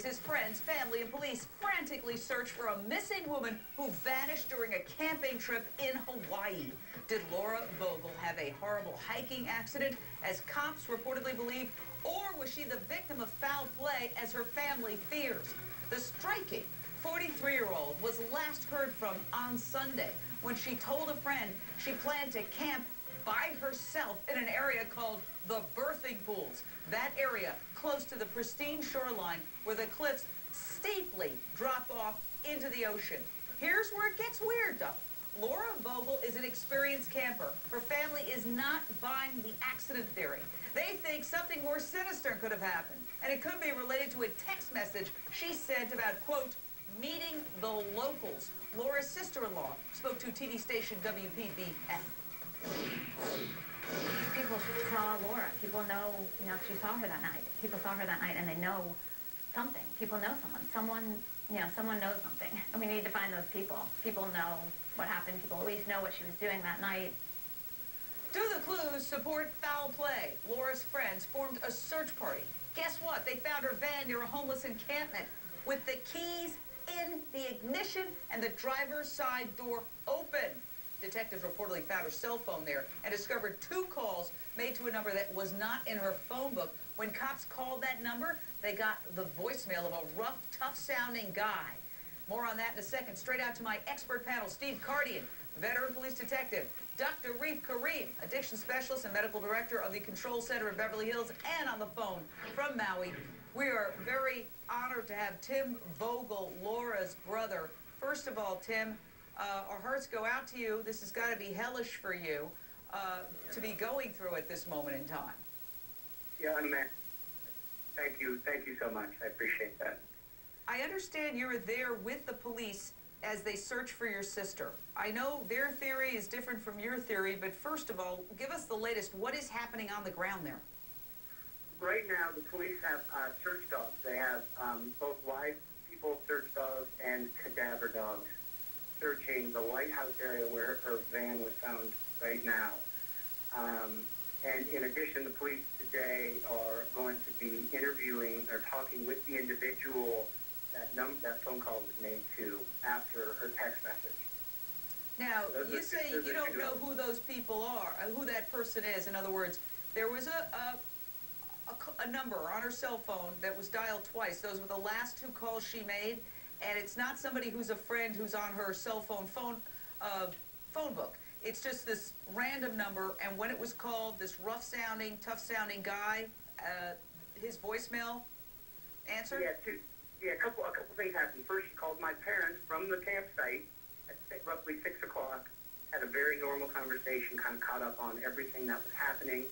as his friends, family, and police frantically search for a missing woman who vanished during a camping trip in Hawaii. Did Laura Vogel have a horrible hiking accident, as cops reportedly believe, or was she the victim of foul play, as her family fears? The striking 43-year-old was last heard from on Sunday when she told a friend she planned to camp by herself in an area called the Birthing Pools. That area close to the pristine shoreline where the cliffs steeply drop off into the ocean. Here's where it gets weird, though. Laura Vogel is an experienced camper. Her family is not buying the accident theory. They think something more sinister could have happened, and it could be related to a text message she sent about, quote, meeting the locals. Laura's sister-in-law spoke to TV station WPBF. People saw Laura. People know, she saw her that night. People saw her that night, and they know something. People know someone. Someone knows something. And we need to find those people. People know what happened. People at least know what she was doing that night. Do the clues support foul play? Laura's friends formed a search party. Guess what? They found her van near a homeless encampment with the keys in the ignition and the driver's side door open. Detectives reportedly found her cell phone there and discovered 2 calls made to a number that was not in her phone book. When cops called that number, they got the voicemail of a rough, tough-sounding guy. More on that in a second. Straight out to my expert panel, Steve Cardian, veteran police detective, Dr. Reef Kareem, addiction specialist and medical director of the Control Center in Beverly Hills, and on the phone from Maui, we are very honored to have Tim Vogel, Laura's brother. First of all, Tim, our hearts go out to you. This has got to be hellish for you to be going through at this moment in time. Yeah, thank you so much. I appreciate that. I understand you were there with the police as they search for your sister. I know their theory is different from your theory, but first of all, give us the latest. What is happening on the ground there? Right now, the police have search dogs. They have both live people search dogs and cadaver dogs searching the lighthouse area where her van was found right now. And in addition, the police today are going to be interviewing or talking with the individual that phone call was made to after her text message. Now, you say you don't know who those people are, who that person is. In other words, there was a number on her cell phone that was dialed twice. Those were the last 2 calls she made, and it's not somebody who's a friend who's on her cell phone book. It's just this random number, and when it was called, this rough-sounding, tough-sounding guy, his voicemail answered? Yeah, a couple things happened. First, she called my parents from the campsite at roughly 6 o'clock, had a very normal conversation, kind of caught up on everything that was happening.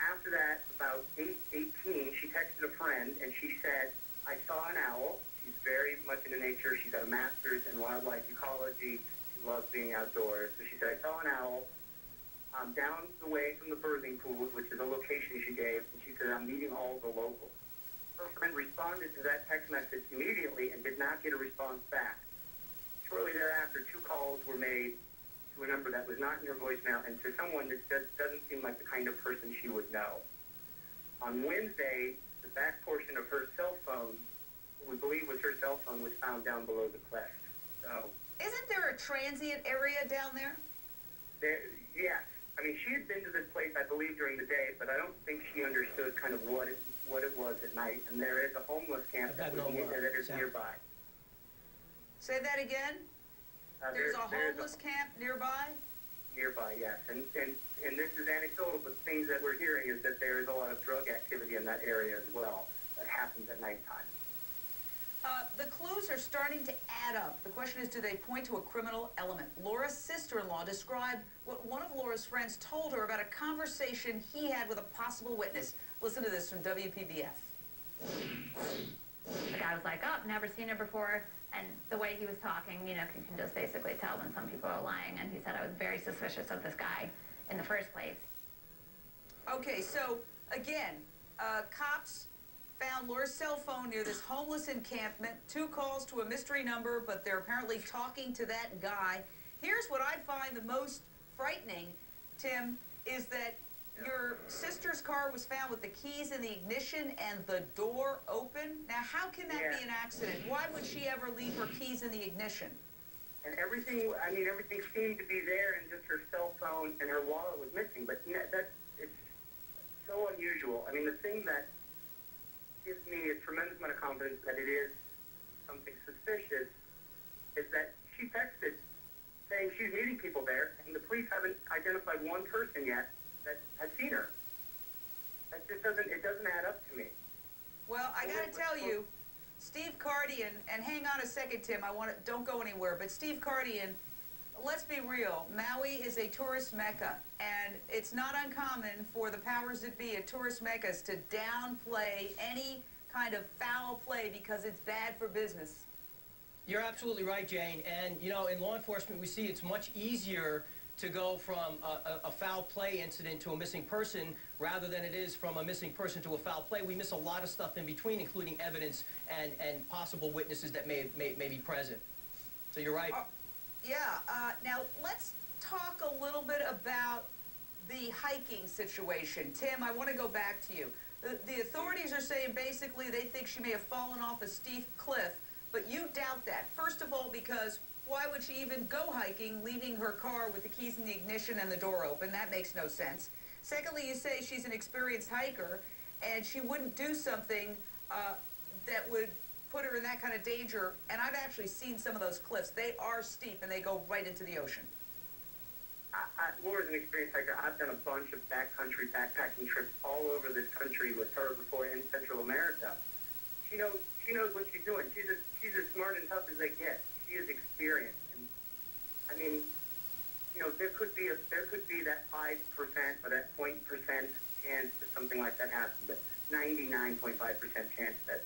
After that, about 8:18, she texted a friend, and she said, I saw an owl. She's very much into nature. She's got a master's in wildlife ecology. She loves being outdoors. So she said, I saw an owl down the way from the birthing pools, which is a location she gave, and she said, I'm meeting all the locals. Her friend responded to that text message immediately and did not get a response back. Shortly thereafter, 2 calls were made to a number that was not in her voicemail and to someone that doesn't seem like the kind of person she would know. On Wednesday, the back portion of her cell phone, what we believe was her cell phone, was found down below the cliff. So, isn't there a transient area down there? Yes. I mean, she had been to this place, I believe, during the day, but I don't think she understood kind of what it was at night. And there is a homeless camp that is nearby. Say that again? There's a homeless camp nearby? Nearby, yes. And this is anecdotal, but things that we're hearing is that there is a lot of drug activity in that area as well that happens at nighttime. The clues are starting to add up. The question is, do they point to a criminal element? Laura's sister-in-law described what one of Laura's friends told her about a conversation he had with a possible witness. Listen to this from WPBF. The guy was like, oh, never seen her before. And the way he was talking, you can just basically tell when some people are lying. And he said, I was very suspicious of this guy in the first place. Okay, so again, cops found Laura's cell phone near this homeless encampment. 2 calls to a mystery number, but they're apparently talking to that guy. Here's what I find the most frightening, Tim, is that your sister's car was found with the keys in the ignition and the door open. Now, how can that be an accident? Why would she ever leave her keys in the ignition? And everything, I mean, everything seemed to be there, and just her cell phone and her wallet was missing. But it's so unusual. I mean, the thing that gives me a tremendous amount of confidence that it is something suspicious is that she texted saying she's meeting people there, and the police haven't identified one person yet that has seen her. That just doesn't add up to me. Well, I got to tell you, Steve Cardian, and hang on a second, Tim, don't go anywhere, but Steve Cardian, let's be real, Maui is a tourist mecca, and it's not uncommon for the powers that be at tourist meccas to downplay any kind of foul play because it's bad for business. You're absolutely right, Jane. And, you know, in law enforcement, we see it's much easier to go from a foul play incident to a missing person rather than it is from a missing person to a foul play. We miss a lot of stuff in between, including evidence and possible witnesses that may be present. So you're right. Now, let's talk a little bit about the hiking situation. Tim, I want to go back to you. The authorities are saying basically they think she may have fallen off a steep cliff, but you doubt that. First of all, because why would she even go hiking, leaving her car with the keys in the ignition and the door open? That makes no sense. Secondly, you say she's an experienced hiker, and she wouldn't do something that would put her in that kind of danger. And I've actually seen some of those cliffs. They are steep, and they go right into the ocean. Laura's an experienced hiker. I've done a bunch of backcountry backpacking trips all over this country with her before in Central America. She knows what she's doing. She's as smart and tough as they get. She is experienced, and I mean, you know, there could be that 5% or that 0.% chance that something like that happens, but 99.5% chance that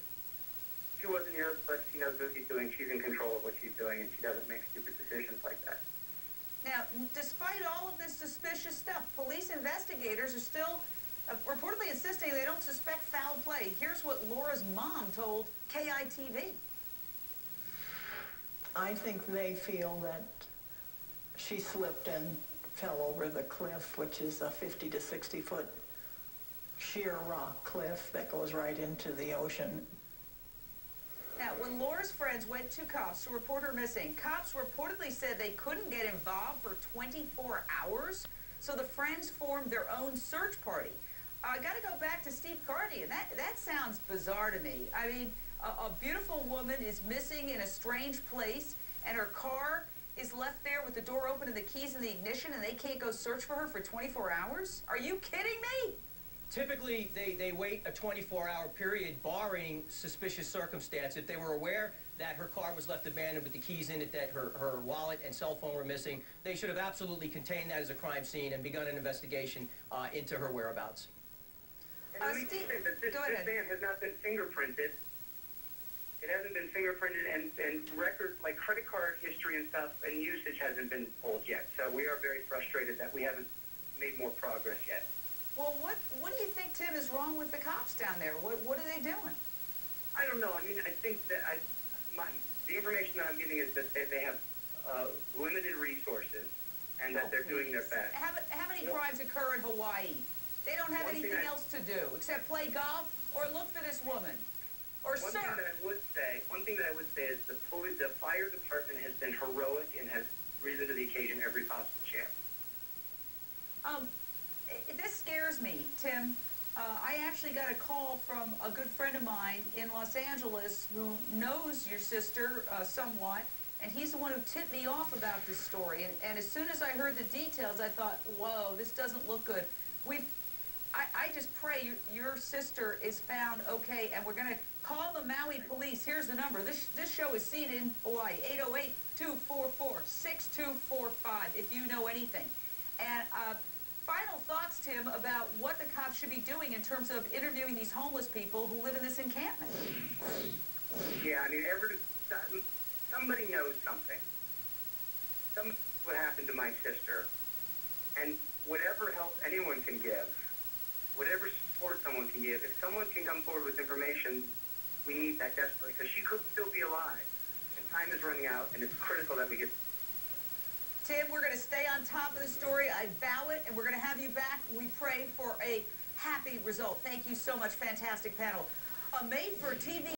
she wasn't here, but she knows what she's doing. She's in control of what she's doing, and she doesn't make stupid decisions like that. Now, despite all of this suspicious stuff, police investigators are still reportedly insisting they don't suspect foul play. Here's what Laura's mom told KITV. I think they feel that she slipped and fell over the cliff, which is a 50 to 60 foot sheer rock cliff that goes right into the ocean. Now, when Laura's friends went to cops to report her missing, cops reportedly said they couldn't get involved for 24 hours, so the friends formed their own search party. I got to go back to Steve Cardian. That sounds bizarre to me. I mean, a beautiful woman is missing in a strange place, and her car is left there with the door open and the keys in the ignition, and they can't go search for her for 24 hours? Are you kidding me? Typically, they wait a 24-hour period, barring suspicious circumstance. If they were aware that her car was left abandoned with the keys in it, that her wallet and cell phone were missing, they should have absolutely contained that as a crime scene and begun an investigation into her whereabouts. And let me just say that this van has not been fingerprinted. It hasn't been fingerprinted, and records like credit card history and stuff and usage hasn't been pulled yet. So we are very frustrated that we haven't made more progress yet. Well, what do you think, Tim, is wrong with the cops down there? What are they doing? I don't know. I mean, I think that the information that I'm getting is that they have limited resources and that they're doing their best. How many crimes occur in Hawaii? They don't have anything else to do except play golf or look for this woman or surf. One thing that I would say is the fire department has been heroic and has risen to the occasion every possible chance. This scares me, Tim. I actually got a call from a good friend of mine in Los Angeles who knows your sister somewhat, and he's the one who tipped me off about this story. And as soon as I heard the details, I thought, whoa, this doesn't look good. I just pray your sister is found okay, and we're going to call the Maui police. Here's the number. This show is seen in Hawaii, 808-244-6245, if you know anything. And final thoughts, Tim, about what the cops should be doing in terms of interviewing these homeless people who live in this encampment. Yeah, I mean, somebody knows something. What happened to my sister, and whatever help anyone can give, whatever support someone can give, if someone can come forward with information, we need that desperately, because she could still be alive, and time is running out, and it's critical that we get Tim, we're going to stay on top of the story. I vow it, and we're going to have you back. We pray for a happy result. Thank you so much. Fantastic panel. A made-for-TV